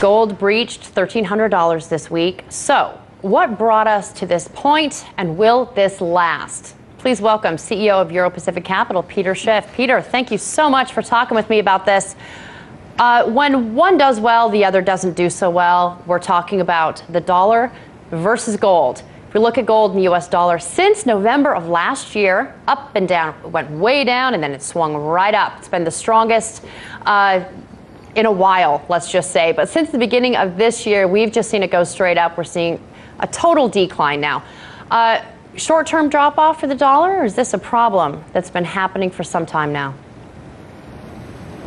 Gold breached $1,300 this week. So, what brought us to this point, and will this last? Please welcome CEO of Euro Pacific Capital, Peter Schiff. Peter, thank you so much for talking with me about this. When one does well, the other doesn't do so well. We're talking about the dollar versus gold. If we look at gold and the U.S. dollar, since November of last year, up and down, it went way down and then it swung right up. It's been the strongest in a while, let's just say. But since the beginning of this year, we've just seen it go straight up. We're seeing a total decline now. Short-term drop-off for the dollar, or is this a problem that's been happening for some time now?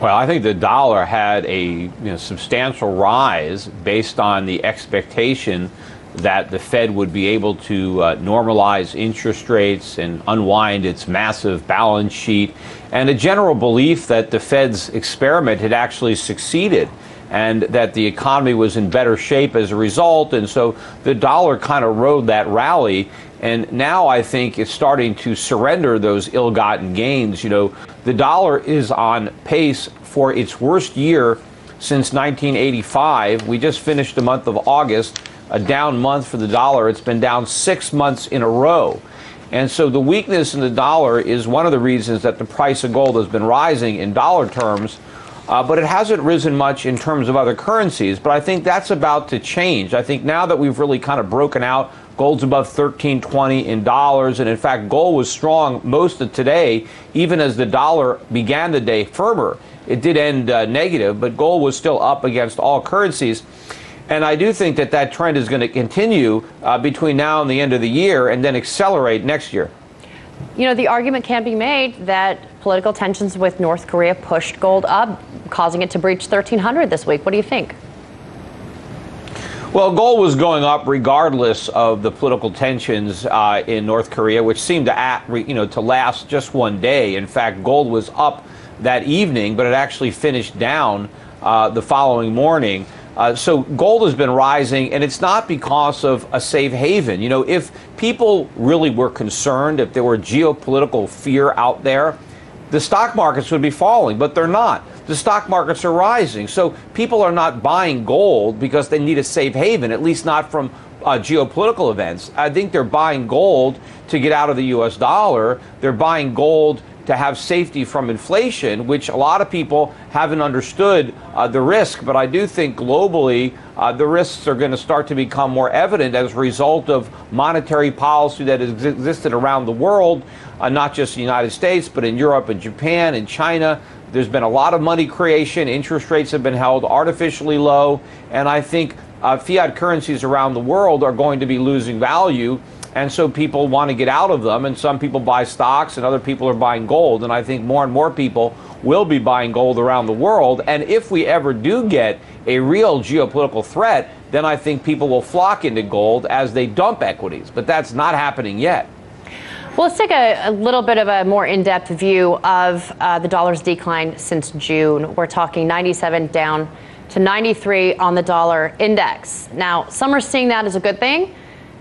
Well, I think the dollar had a substantial rise based on the expectation that the Fed would be able to normalize interest rates and unwind its massive balance sheet, and a general belief that the Fed's experiment had actually succeeded and that the economy was in better shape as a result. And so the dollar kind of rode that rally. And now I think it's starting to surrender those ill-gotten gains. You know, the dollar is on pace for its worst year since 1985. We just finished the month of August, a down month for the dollar. It's been down 6 months in a row. And so the weakness in the dollar is one of the reasons that the price of gold has been rising in dollar terms. But it hasn't risen much in terms of other currencies. But I think that's about to change. I think now that we've really kind of broken out, gold's above $13.20 in dollars. And in fact, gold was strong most of today, even as the dollar began the day firmer. It did end negative, but gold was still up against all currencies. And I do think that that trend is going to continue between now and the end of the year and then accelerate next year. You know, the argument can be made that political tensions with North Korea pushed gold up, causing it to breach 1,300 this week. What do you think? Well, gold was going up regardless of the political tensions in North Korea, which seemed to last just one day. In fact, gold was up that evening, but it actually finished down the following morning. So gold has been rising, and it's not because of a safe haven. You know, if people really were concerned, if there were geopolitical fear out there, the stock markets would be falling, but they're not. The stock markets are rising. So people are not buying gold because they need a safe haven, at least not from geopolitical events. I think they're buying gold to get out of the U.S. dollar. They're buying gold to have safety from inflation, which a lot of people haven't understood the risk. But I do think globally the risks are going to start to become more evident as a result of monetary policy that has existed around the world, not just the United States, but in Europe and Japan and China. There's been a lot of money creation. Interest rates have been held artificially low. And I think fiat currencies around the world are going to be losing value. And so people want to get out of them, and some people buy stocks and other people are buying gold. And I think more and more people will be buying gold around the world. And if we ever do get a real geopolitical threat, then I think people will flock into gold as they dump equities. But that's not happening yet. Well, let's take a little bit of a more in-depth view of the dollar's decline since June. We're talking 97 down to 93 on the dollar index. Now, some are seeing that as a good thing.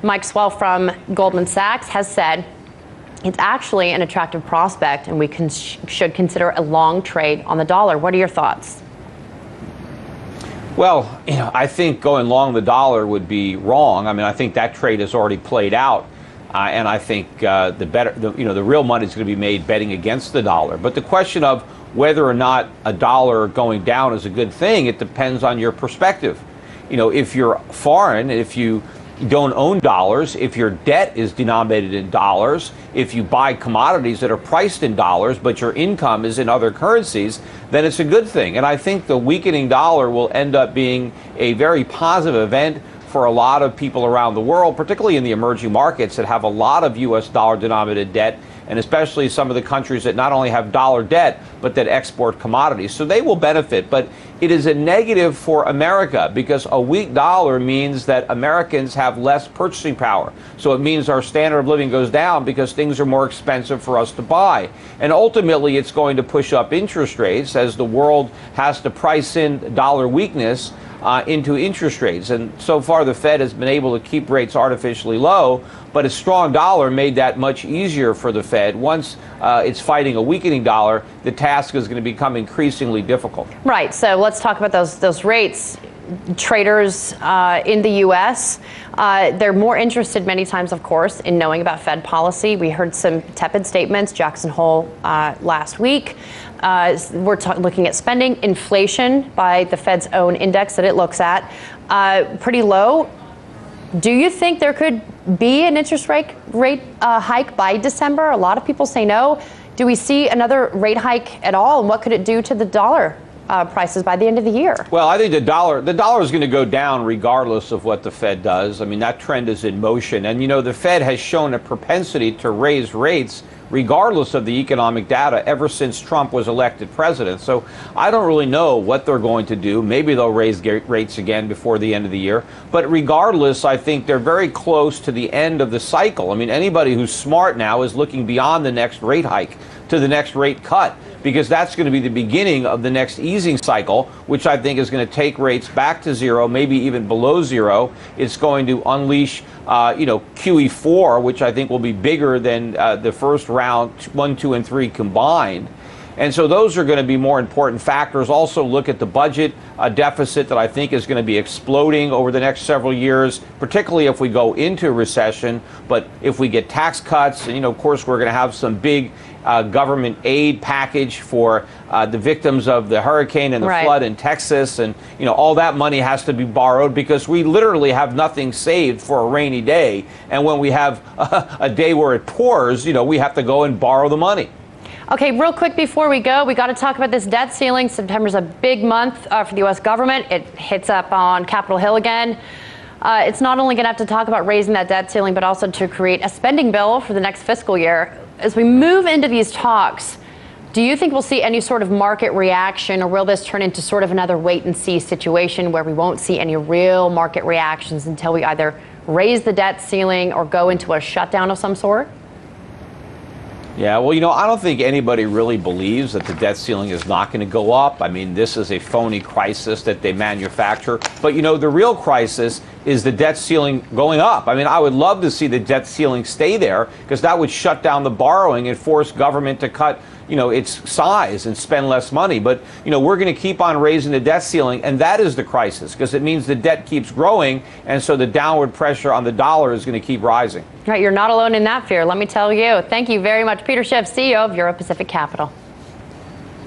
Mike Swell from Goldman Sachs has said it's actually an attractive prospect and we should consider a long trade on the dollar. What are your thoughts? Well, I think going long the dollar would be wrong. I mean, I think that trade has already played out. And I think the real money is going to be made betting against the dollar. But the question of whether or not a dollar going down is a good thing, it depends on your perspective. You know, if you're foreign, if you don't own dollars, if your debt is denominated in dollars, if you buy commodities that are priced in dollars, but your income is in other currencies, then it's a good thing. And I think the weakening dollar will end up being a very positive event for a lot of people around the world, particularly in the emerging markets that have a lot of U.S. dollar-denominated debt, and especially some of the countries that not only have dollar debt, but that export commodities. So they will benefit, but it is a negative for America because a weak dollar means that Americans have less purchasing power. So it means our standard of living goes down because things are more expensive for us to buy. And ultimately, it's going to push up interest rates as the world has to price in dollar weakness into interest rates. And so far, the Fed has been able to keep rates artificially low, but a strong dollar made that much easier for the Fed. Once it's fighting a weakening dollar, the task is going to become increasingly difficult. Right. So let's talk about those rates. traders in the U.S. They're more interested many times, of course, in knowing about Fed policy. We heard some tepid statements, Jackson Hole last week. We're looking at spending, inflation by the Fed's own index that it looks at, pretty low. Do you think there could be an interest rate hike by December? A lot of people say no. Do we see another rate hike at all? And what could it do to the dollar prices by the end of the year? Well, I think the dollar is going to go down regardless of what the Fed does. I mean, that trend is in motion. And, you know, the Fed has shown a propensity to raise rates regardless of the economic data ever since Trump was elected president. So I don't really know what they're going to do. Maybe they'll raise rates again before the end of the year. But regardless, I think they're very close to the end of the cycle. I mean, anybody who's smart now is looking beyond the next rate hike to the next rate cut, because that's going to be the beginning of the next easing cycle, which I think is going to take rates back to zero, maybe even below zero. It's going to unleash QE4, which I think will be bigger than the first round, 1, 2, and 3 combined. And so those are going to be more important factors. Also look at the budget deficit that I think is going to be exploding over the next several years, particularly if we go into a recession. But if we get tax cuts, and, of course, we're going to have some big government aid package for the victims of the hurricane and the flood in Texas. And, all that money has to be borrowed because we literally have nothing saved for a rainy day. And when we have a day where it pours, we have to go and borrow the money. Okay, real quick before we go, we got to talk about this debt ceiling. September's a big month for the U.S. government. It hits up on Capitol Hill again. It's not only going to have to talk about raising that debt ceiling, but also to create a spending bill for the next fiscal year. As we move into these talks, do you think we'll see any sort of market reaction, or will this turn into sort of another wait-and-see situation where we won't see any real market reactions until we either raise the debt ceiling or go into a shutdown of some sort? Yeah, well, I don't think anybody really believes that the debt ceiling is not going to go up. I mean, this is a phony crisis that they manufacture. But, the real crisis is the debt ceiling going up. I mean, I would love to see the debt ceiling stay there, because that would shut down the borrowing and force government to cut its size and spend less money. But, we're going to keep on raising the debt ceiling, and that is the crisis, because it means the debt keeps growing, and so the downward pressure on the dollar is going to keep rising. Right, you're not alone in that fear, let me tell you. Thank you very much, Peter Schiff, CEO of Euro Pacific Capital.